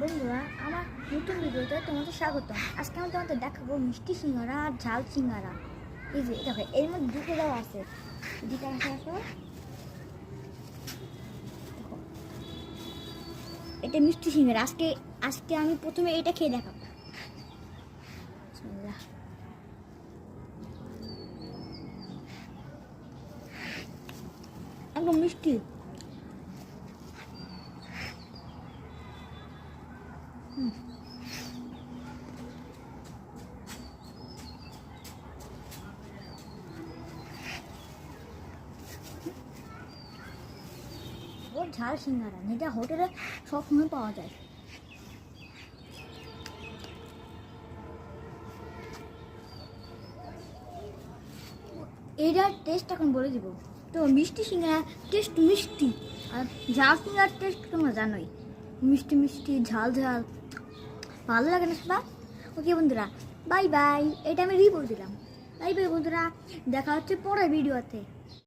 বন্ধুরা, আমার নতুন ভিডিওতে তোমাদের স্বাগত। আজকে আমি তোমাদের দেখাবো মিষ্টি সিঙ্গারা আর ঝাল সিঙ্গারা। এই যে দেখো, এর মধ্যে দুটো দেওয়া আছে। এদিকে আসো। দেখো, এটা মিষ্টি সিঙ্গারা। আজকে আমি প্রথমে এটা খেয়ে দেখাবো। বিসমিল্লাহ। একদম মিষ্টি। ও ঝাল সিঙ্গারা, যেটা হোটেলে সবসময় পাওয়া যায়। এইটার টেস্ট এখন বলে দিব। তো মিষ্টি সিঙ্গারা টেস্ট মিষ্টি, আর ঝাল সিঙ্গারার টেস্ট তোমরা জানোই, মিষ্টি মিষ্টি ঝাল ঝাল। ভালো লাগে না সেটা? ওকে বন্ধুরা, বাই বাই। এটা আমি রিভিউ দিলাম। বাই বাই বন্ধুরা, দেখা হচ্ছে পরের ভিডিওতে।